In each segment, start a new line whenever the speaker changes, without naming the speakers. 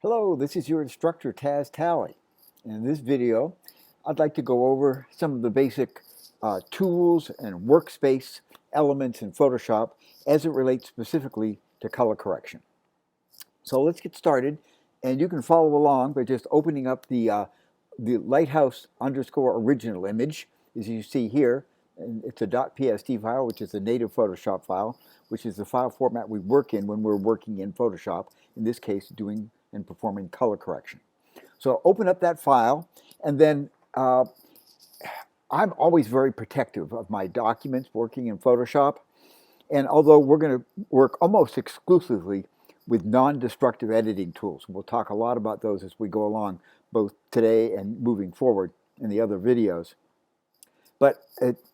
Hello, this is your instructor Taz Talley. In this video, I'd like to go over some of the basic tools and workspace elements in Photoshop as it relates specifically to color correction. So let's get started, and you can follow along by just opening up the lighthouse underscore original image, as you see here. And it's a .psd file, which is a native Photoshop file, which is the file format we work in when we're working in Photoshop, in this case doing and performing color correction. So open up that file, and then I'm always very protective of my documents working in Photoshop. And although we're going to work almost exclusively with non-destructive editing tools, we'll talk a lot about those as we go along, both today and moving forward in the other videos. But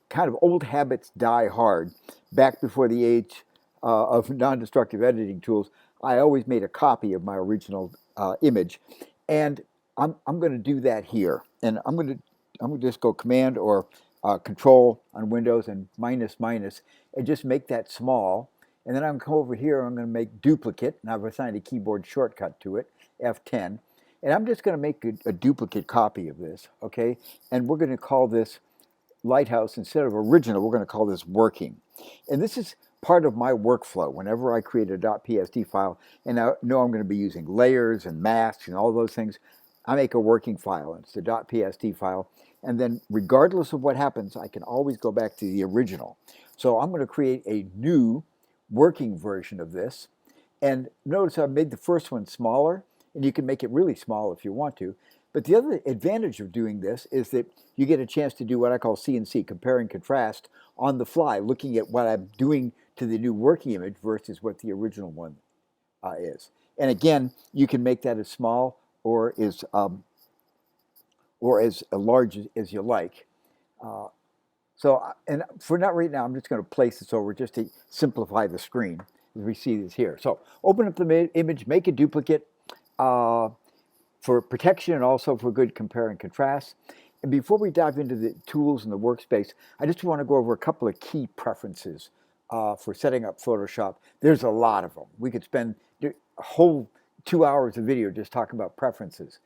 kind of old habits die hard. Back before the age of non-destructive editing tools, I always made a copy of my original image, and I'm going to do that here. And I'm going to just go Command or Control on Windows and minus and just make that small. And then I'm going to come over here. I'm going to make duplicate, and I've assigned a keyboard shortcut to it, F10. And I'm just going to make a duplicate copy of this, okay? And we're going to call this Lighthouse. Instead of original, we're going to call this working. And this is part of my workflow. Whenever I create a .psd file, and I know I'm going to be using layers and masks and all those things, I make a working file, and it's the .psd file. And then regardless of what happens, I can always go back to the original. So I'm going to create a new working version of this. And notice I've made the first one smaller, and you can make it really small if you want to. But the other advantage of doing this is that you get a chance to do what I call CNC, compare and contrast, on the fly, looking at what I'm doing to the new working image versus what the original one is. And again, you can make that as small or as large as you like. And for not right now, I'm just going to place this over just to simplify the screen as we see this here. So open up the image, make a duplicate for protection and also for good compare and contrast. And before we dive into the tools and the workspace, I just want to go over a couple of key preferences for setting up Photoshop. There's a lot of them. We could spend a whole 2 hours of video just talking about preferences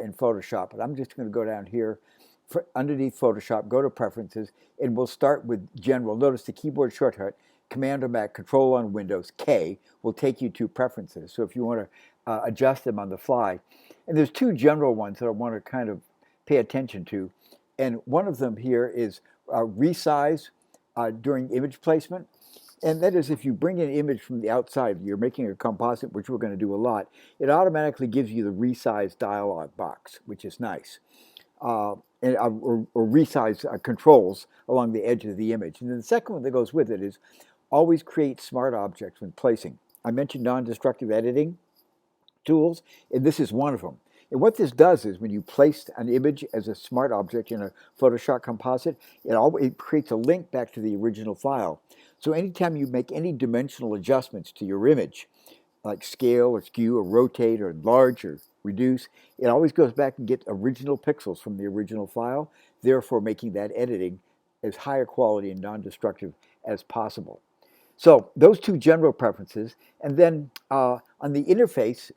in Photoshop, but I'm just going to go down here underneath Photoshop, go to Preferences, and we'll start with General. Notice the keyboard shortcut, Command on Mac, Control on Windows, K, will take you to Preferences. So if you want to adjust them on the fly. And there's two general ones that I want to kind of pay attention to. And one of them here is resize during image placement. And that is if you bring an image from the outside, you're making a composite, which we're going to do a lot, it automatically gives you the resize dialog box, which is nice. Or resize controls along the edge of the image. And then the second one that goes with it is always create smart objects when placing. I mentioned non-destructive editing tools, and this is one of them. And what this does is when you place an image as a smart object in a Photoshop composite, it creates a link back to the original file. So anytime you make any dimensional adjustments to your image, like scale or skew or rotate or enlarge or reduce, it always goes back and gets original pixels from the original file, therefore making that editing as higher quality and non-destructive as possible. So those two general preferences, and then on the interface,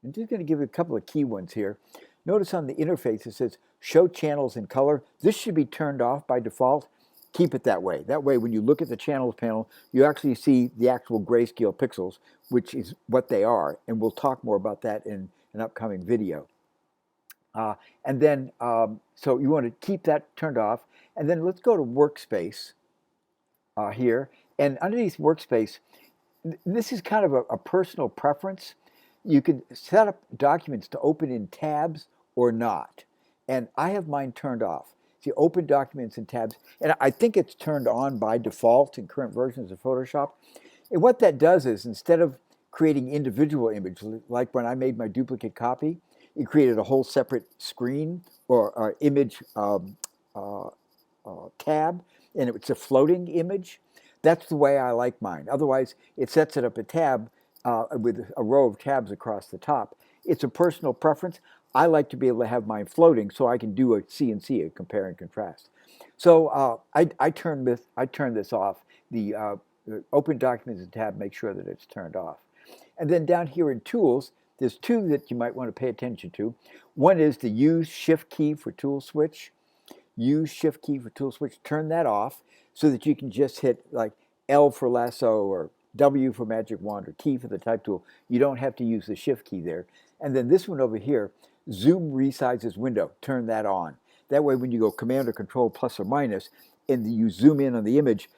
I'm just going to give you a couple of key ones here. Notice on the interface it says show channels in color. This should be turned off by default. Keep it that way. That way when you look at the channels panel, you actually see the actual grayscale pixels, which is what they are. And we'll talk more about that in an upcoming video. And then, so you want to keep that turned off. And then let's go to Workspace here. And underneath Workspace, this is kind of a personal preference. You can set up documents to open in tabs or not. And I have mine turned off. See, open documents in tabs. And I think it's turned on by default in current versions of Photoshop. And what that does is instead of creating individual images, like when I made my duplicate copy, it created a whole separate screen or image tab, and it's a floating image. That's the way I like mine. Otherwise, it sets it up a tab with a row of tabs across the top. It's a personal preference. I like to be able to have mine floating so I can do a CNC, a compare and contrast. So I turn this off. The Open Documents tab, make sure that it's turned off. And then down here in Tools, there's two that you might want to pay attention to. One is the use shift key for tool switch. Use shift key for tool switch, turn that off so that you can just hit like L for lasso or W for magic wand or T for the type tool. You don't have to use the shift key there. And then this one over here, zoom resizes window, turn that on. That way when you go command or control plus or minus and you zoom in on the image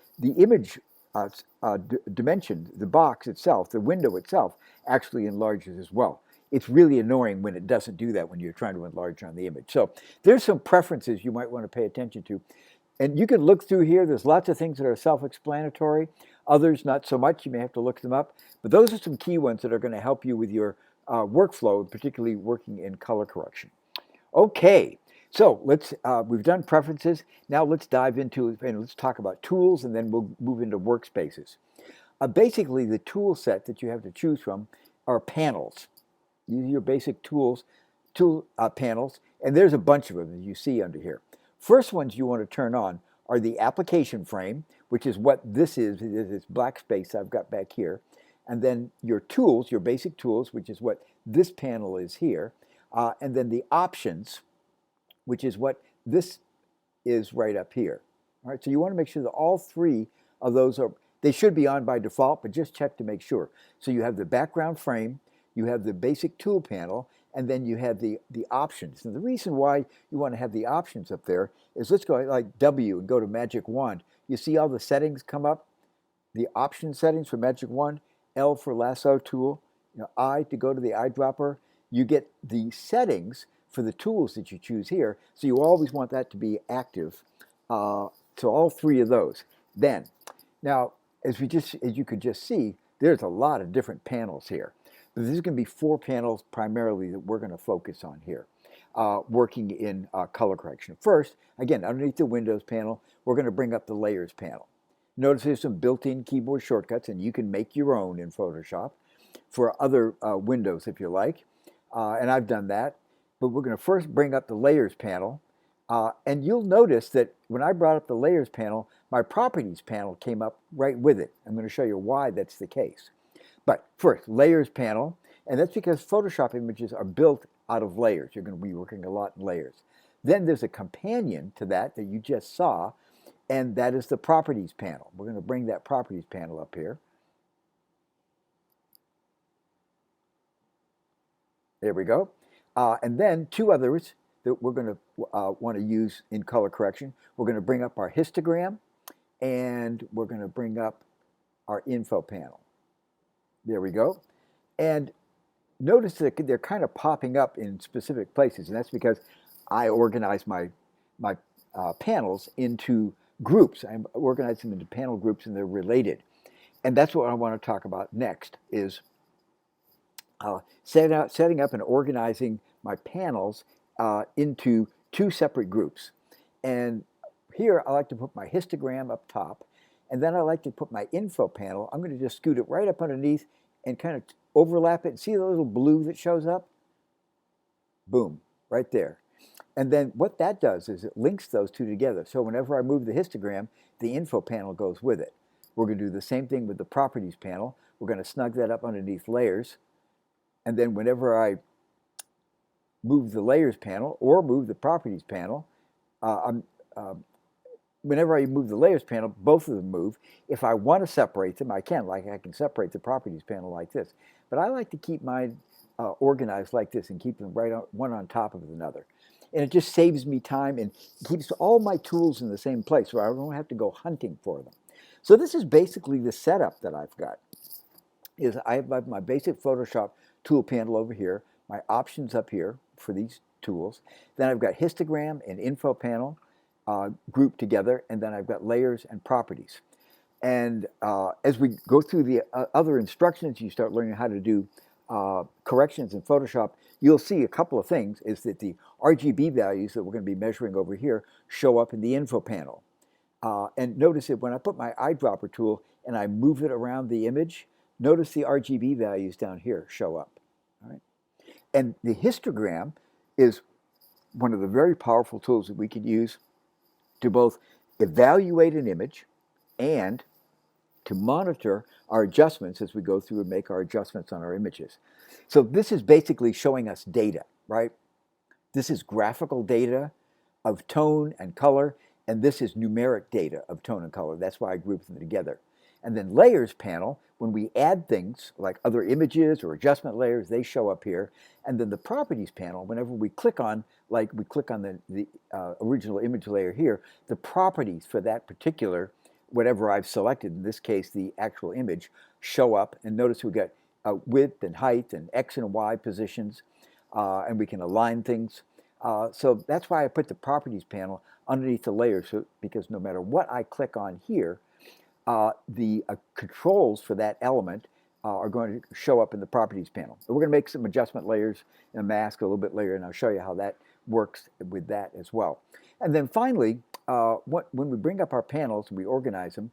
dimension, the box itself, the window itself actually enlarges as well. It's really annoying when it doesn't do that when you're trying to enlarge on the image. So there's some preferences you might want to pay attention to. And you can look through here. There's lots of things that are self-explanatory. Others, not so much. You may have to look them up. But those are some key ones that are going to help you with your workflow, particularly working in color correction. Okay, so we've done preferences. Now let's dive into and let's talk about tools, and then we'll move into workspaces. Basically, the tool set that you have to choose from are panels. Use your basic tool panels, and there's a bunch of them that you see under here. First ones you want to turn on are the application frame, which is what this is this black space I've got back here, and then your tools, your basic tools, which is what this panel is here, and then the options, which is what this is right up here. All right, so you want to make sure that all three of those they should be on by default, but just check to make sure. So you have the background frame, you have the basic tool panel, and then you have the options. And the reason why you want to have the options up there is, let's go like W and go to Magic Wand. You see all the settings come up? The option settings for Magic Wand, L for lasso tool, I to go to the eyedropper. You get the settings for the tools that you choose here, so you always want that to be active. So all three of those. Then, now, as you could just see, there's a lot of different panels here. But this is going to be 4 panels primarily that we're going to focus on here, working in color correction. First, again, underneath the Windows panel, we're going to bring up the Layers panel. Notice there's some built-in keyboard shortcuts, and you can make your own in Photoshop for other windows if you like. And I've done that. But we're going to first bring up the Layers panel. And you'll notice that when I brought up the Layers panel, my Properties panel came up right with it. I'm going to show you why that's the case. But first, Layers panel, and that's because Photoshop images are built out of layers. You're going to be working a lot in layers. Then there's a companion to that you just saw, and that is the Properties panel. We're going to bring that Properties panel up here. There we go. And then 2 others that we're going to want to use in color correction. We're going to bring up our histogram, and we're going to bring up our info panel. There we go. And notice that they're kind of popping up in specific places, and that's because I organize my panels into groups. I organize them into panel groups, and they're related. And that's what I want to talk about next is setting up and organizing my panels into 2 separate groups. And here I like to put my histogram up top, and then I like to put my info panel. I'm going to just scoot it right up underneath and kind of overlap it. See the little blue that shows up? Boom, right there. And then what that does is it links those 2 together. So whenever I move the histogram, the info panel goes with it. We're going to do the same thing with the Properties panel. We're going to snug that up underneath Layers. And then whenever I move the Layers panel or move the Properties panel, whenever I move the Layers panel, both of them move. If I want to separate them, I can. Like I can separate the Properties panel like this. But I like to keep mine organized like this and keep them one on top of another. And it just saves me time and keeps all my tools in the same place, so I don't have to go hunting for them. So this is basically the setup that I've got. I have my basic Photoshop tool panel over here, my options up here for these tools. Then I've got histogram and info panel grouped together, and then I've got Layers and Properties. And as we go through the other instructions, you start learning how to do corrections in Photoshop, you'll see a couple of things is that the RGB values that we're going to be measuring over here show up in the info panel. And notice that when I put my eyedropper tool and I move it around the image, notice the RGB values down here show up. All right? And the histogram is one of the very powerful tools that we could use to both evaluate an image and to monitor our adjustments as we go through and make our adjustments on our images. So this is basically showing us data, right? This is graphical data of tone and color, and this is numeric data of tone and color. That's why I grouped them together. And then layers panel, when we add things like other images or adjustment layers, they show up here. And then the properties panel, whenever we click on, like we click on the original image layer here, the properties for that particular, whatever I've selected, in this case the actual image, show up. And notice we got width and height and X and Y positions, and we can align things. So that's why I put the properties panel underneath the layers, because no matter what I click on here, the controls for that element are going to show up in the properties panel. So we're going to make some adjustment layers and a mask a little bit later, and I'll show you how that works with that as well. And then finally, when we bring up our panels and we organize them,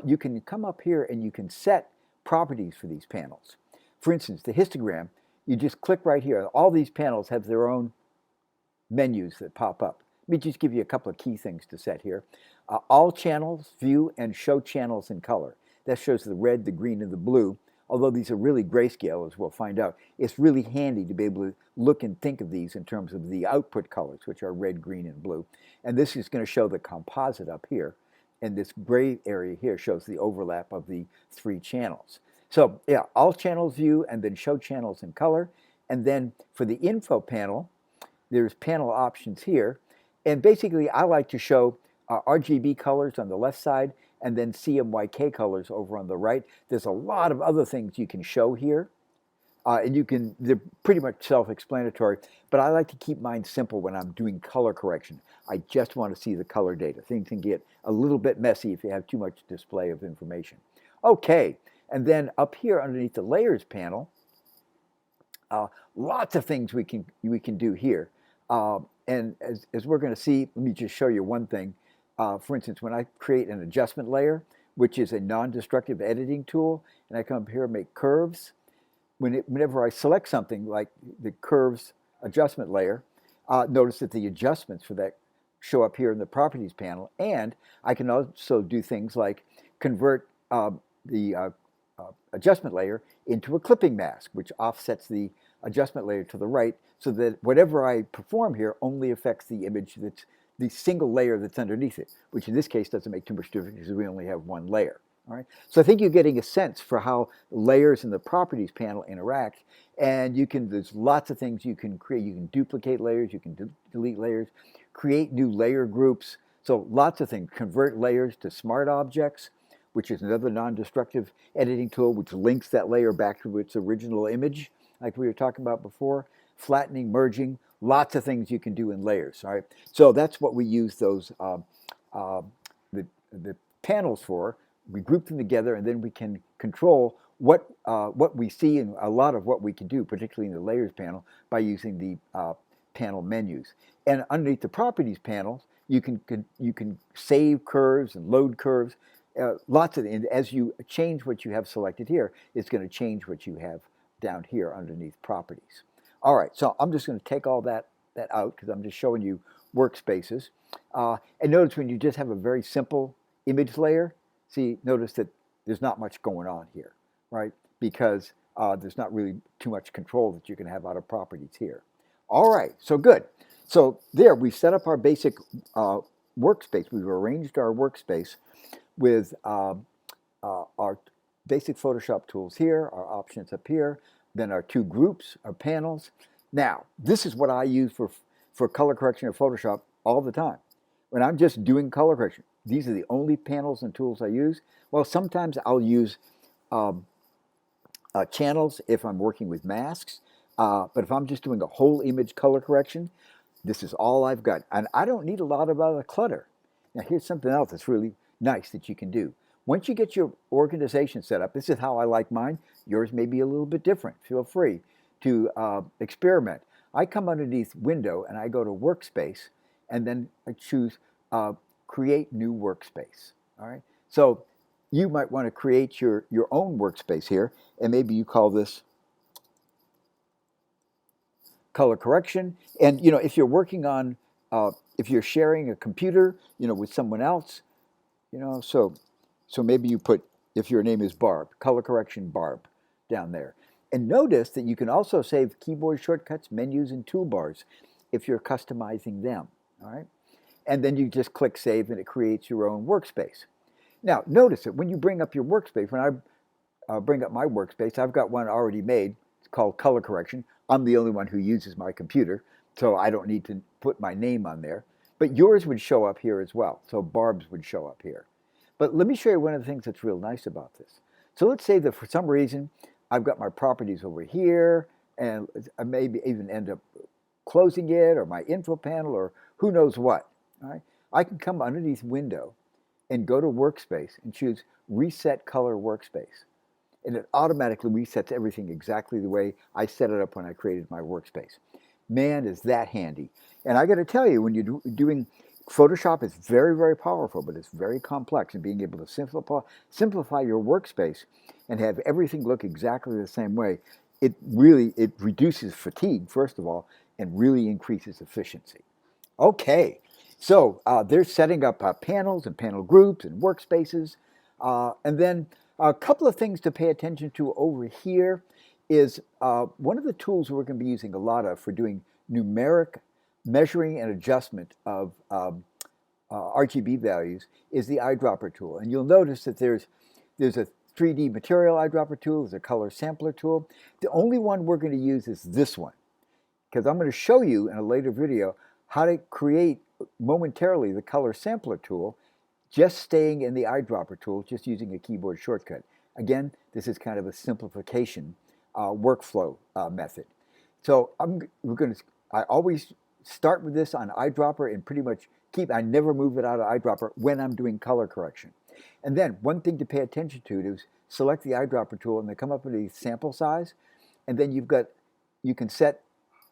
you can come up here and you can set properties for these panels. For instance, the histogram, you just click right here. All these panels have their own menus that pop up. Let me just give you a couple of key things to set here. All channels, view, and show channels in color. That shows the red, the green, and the blue. Although these are really grayscale, as we'll find out, it's really handy to be able to look and think of these in terms of the output colors, which are red, green, and blue. And this is going to show the composite up here. And this gray area here shows the overlap of the three channels. So yeah, all channels view, and then show channels in color. And then for the info panel, there's panel options here. And basically, I like to show RGB colors on the left side and then CMYK colors over on the right. There's a lot of other things you can show here. And they're pretty much self-explanatory, but I like to keep mine simple when I'm doing color correction. I just want to see the color data. Things can get a little bit messy if you have too much display of information. Okay, and then up here underneath the layers panel, lots of things we can do here. And as we're going to see, let me just show you one thing. For instance, when I create an adjustment layer, which is a non-destructive editing tool, and I come up here and make curves, whenever I select something like the curves adjustment layer, notice that the adjustments for that show up here in the properties panel, and I can also do things like convert the adjustment layer into a clipping mask, which offsets the adjustment layer to the right, so that whatever I perform here only affects the image that's the single layer that's underneath it, which in this case doesn't make too much difference because we only have one layer. All right? So I think you're getting a sense for how layers in the properties panel interact, and there's lots of things you can create. You can duplicate layers, you can delete layers, create new layer groups, so lots of things. Convert layers to smart objects, which is another non-destructive editing tool which links that layer back to its original image, like we were talking about before. Flattening, merging, lots of things you can do in layers. All right, so that's what we use those the panels for. We group them together, and then we can control what we see, and a lot of what we can do, particularly in the layers panel, by using the panel menus. And underneath the properties panels, you can save curves and load curves. And as you change what you have selected here, it's going to change what you have down here underneath properties. All right, so I'm just going to take all that out because I'm just showing you workspaces. And notice when you just have a very simple image layer, notice that there's not much going on here, right? Because there's not really too much control that you can have out of properties here. All right, so good. So there, we've set up our basic workspace. We've arranged our workspace with our basic Photoshop tools here, our options up here, then our two groups, our panels. Now, this is what I use for color correction in Photoshop all the time. When I'm just doing color correction, these are the only panels and tools I use. Well, sometimes I'll use channels if I'm working with masks, but if I'm just doing a whole image color correction, this is all I've got. And I don't need a lot of other clutter. Now, here's something else that's really nice that you can do. Once you get your organization set up, this is how I like mine. Yours may be a little bit different. Feel free to experiment. I come underneath Window and I go to Workspace, and then I choose Create New Workspace. All right. So you might want to create your own workspace here, and maybe you call this color correction. And if you're working on, if you're sharing a computer, with someone else, so maybe you put, if your name is Barb, color correction Barb down there. And notice that you can also save keyboard shortcuts, menus, and toolbars if you're customizing them, all right? And then you just click Save and it creates your own workspace. Now, notice that when you bring up your workspace, when I bring up my workspace, I've got one already made. It's called color correction. I'm the only one who uses my computer, so I don't need to put my name on there. But yours would show up here as well, so Barb's would show up here. But let me show you one of the things that's real nice about this. So let's say that for some reason, I've got my properties over here, and I maybe even end up closing it, or my info panel, or who knows what. All right? I can come underneath Window and go to Workspace and choose Reset Color Workspace. And it automatically resets everything exactly the way I set it up when I created my workspace. Man, is that handy. And I got to tell you, when you're doing Photoshop, is very, very powerful, but it's very complex. And being able to simplify your workspace and have everything look exactly the same way, it reduces fatigue, first of all, and really increases efficiency. Okay, so they're setting up panels and panel groups and workspaces. And then a couple of things to pay attention to over here is one of the tools we're going to be using a lot of for doing numeric measuring and adjustment of RGB values is the eyedropper tool. And you'll notice that there's a 3D material eyedropper tool, there's a color sampler tool. The only one we're going to use is this one, because I'm going to show you in a later video how to create momentarily the color sampler tool, just staying in the eyedropper tool, just using a keyboard shortcut. Again, this is kind of a simplification workflow method. So I always start with this on eyedropper and pretty much I never move it out of eyedropper when I'm doing color correction. And then one thing to pay attention to is select the eyedropper tool and then come up with a sample size. And then you can set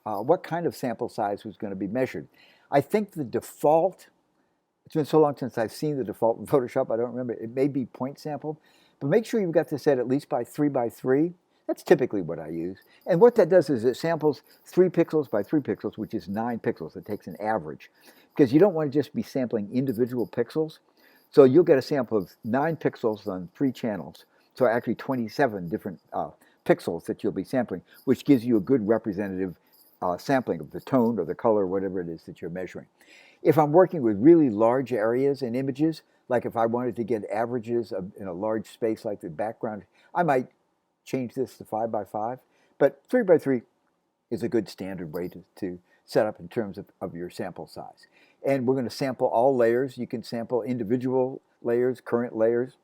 what kind of sample size was going to be measured. I think the default, it's been so long since I've seen the default in Photoshop, I don't remember. It may be point sample, but make sure you've got this set at least by 3 by 3. That's typically what I use. And what that does is it samples 3 pixels by 3 pixels, which is 9 pixels. It takes an average, because you don't want to just be sampling individual pixels. So you'll get a sample of 9 pixels on 3 channels. So actually 27 different pixels that you'll be sampling, which gives you a good representative sampling of the tone or the color, or whatever it is that you're measuring. If I'm working with really large areas and images, like if I wanted to get averages in a large space like the background, I might change this to 5 by 5, but 3 by 3 is a good standard way to set up in terms of your sample size. And we're going to sample all layers. You can sample individual layers, current layers,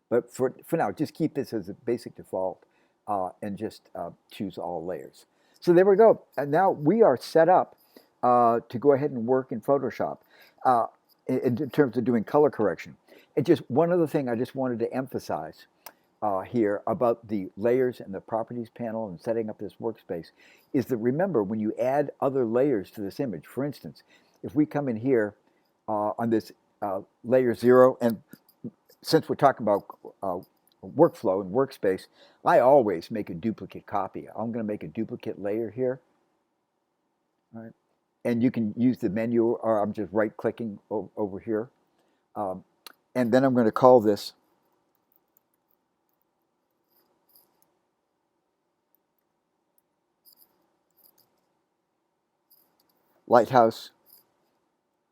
but for now, just keep this as a basic default and just choose all layers. So there we go. And now we are set up to go ahead and work in Photoshop in terms of doing color correction. And just one other thing I just wanted to emphasize here about the layers and the properties panel and setting up this workspace is that, remember, when you add other layers to this image, for instance, if we come in here on this layer 0, and since we're talking about workflow and workspace, I always make a duplicate copy. I'm going to make a duplicate layer here. All right. And you can use the menu, or I'm just right-clicking over here. And then I'm going to call this Lighthouse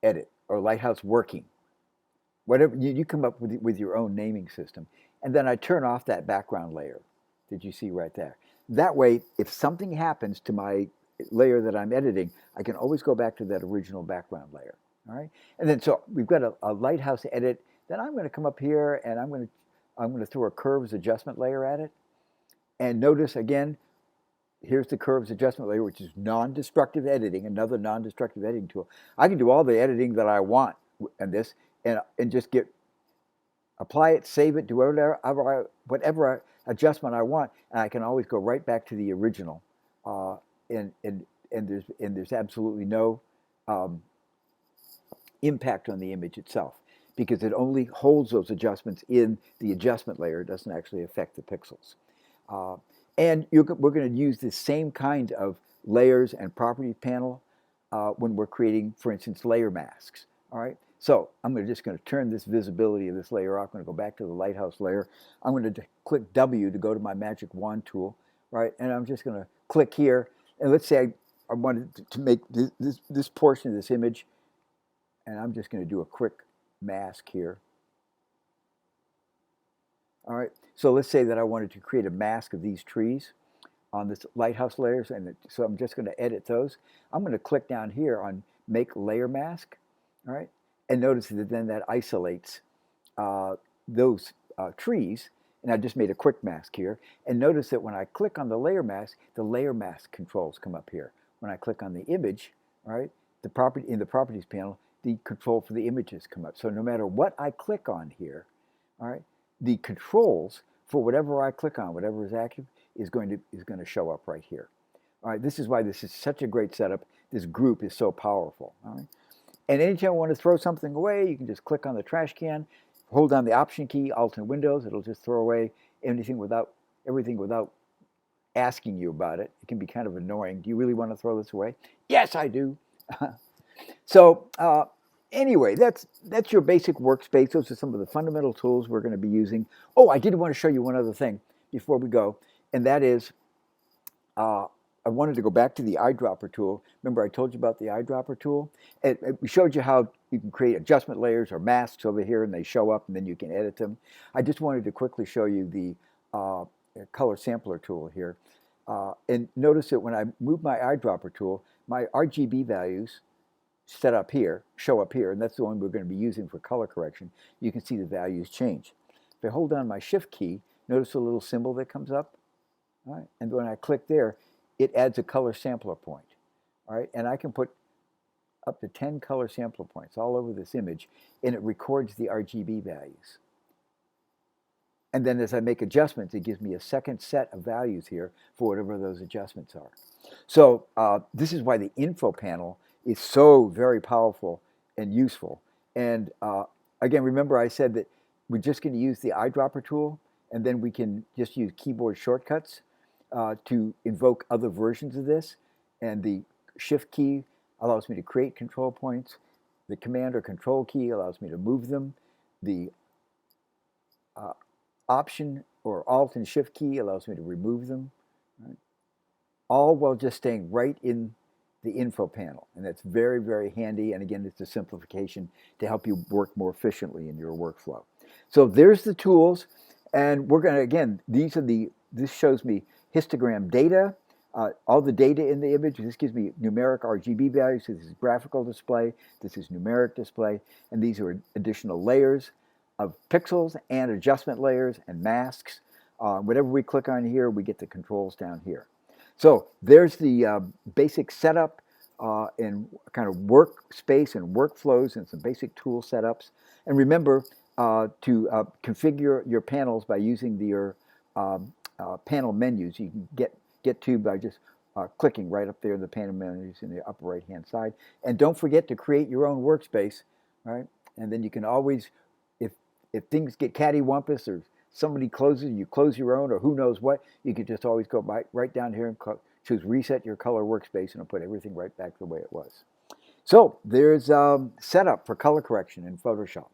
Edit or Lighthouse Working. Whatever you come up with your own naming system. And then I turn off that background layer that you see right there. That way, if something happens to my layer that I'm editing, I can always go back to that original background layer. All right. And then so we've got a Lighthouse Edit. Then I'm going to come up here and I'm going to throw a curves adjustment layer at it. And notice again, here's the curves adjustment layer, which is non-destructive editing, another non-destructive editing tool. I can do all the editing that I want in this and just apply it, save it, do whatever adjustment I want, and I can always go right back to the original. And there's absolutely no impact on the image itself, because it only holds those adjustments in the adjustment layer. It doesn't actually affect the pixels. And we're going to use the same kind of layers and property panel when we're creating, for instance, layer masks. All right. So I'm just going to turn this visibility of this layer off. I'm going to go back to the lighthouse layer. I'm going to click W to go to my magic wand tool, right? And I'm just going to click here. And let's say I wanted to make this portion of this image, and I'm just going to do a quick mask here. All right, so let's say that I wanted to create a mask of these trees on this lighthouse layers, and so I'm just going to edit those. I'm going to click down here on Make Layer Mask, all right, and notice that then that isolates those trees, and I just made a quick mask here. And notice that when I click on the layer mask controls come up here. When I click on the image, all right, in the Properties panel, the control for the images come up. So no matter what I click on here, all right, the controls for whatever I click on, whatever is active, is going to show up right here. All right, this is why this is such a great setup. This group is so powerful. All right, and anytime you want to throw something away, you can just click on the trash can, hold down the Option key, Alt and Windows. It'll just throw away everything without asking you about it. It can be kind of annoying. Do you really want to throw this away? Yes, I do. So anyway, that's your basic workspace. Those are some of the fundamental tools we're going to be using. Oh, I did want to show you one other thing before we go, and that is I wanted to go back to the Eyedropper tool. Remember I told you about the Eyedropper tool? We showed you how you can create adjustment layers or masks over here, and they show up, and then you can edit them. I just wanted to quickly show you the color sampler tool here. And notice that when I move my Eyedropper tool, my RGB values show up here, and that's the one we're going to be using for color correction. You can see the values change. If I hold down my Shift key, notice a little symbol that comes up. All right, and when I click there, it adds a color sampler point. All right, and I can put up to 10 color sampler points all over this image, and it records the RGB values. And then as I make adjustments, it gives me a second set of values here for whatever those adjustments are. So this is why the info panel is so very powerful and useful. And again, remember I said that we're just going to use the Eyedropper tool, and then we can just use keyboard shortcuts to invoke other versions of this. And the Shift key allows me to create control points. The Command or Control key allows me to move them. The Option or Alt and Shift key allows me to remove them. Right? All while just staying right in the info panel. And that's very, very handy. And again, it's a simplification to help you work more efficiently in your workflow. So there's the tools. And we're going to, again, this shows me histogram data, all the data in the image. This gives me numeric RGB values. So this is graphical display. This is numeric display. And these are additional layers of pixels and adjustment layers and masks. Whatever we click on here, we get the controls down here. So there's the basic setup and kind of workspace and workflows and some basic tool setups. And remember to configure your panels by using your panel menus. You can get to by just clicking right up there, the panel menus in the upper right-hand side. And don't forget to create your own workspace, right? And then you can always, if things get cattywampus or somebody closes, you close your own, or who knows what, you can just always go right down here and choose Reset Your Color Workspace, and it'll put everything right back the way it was. So there's setup for color correction in Photoshop.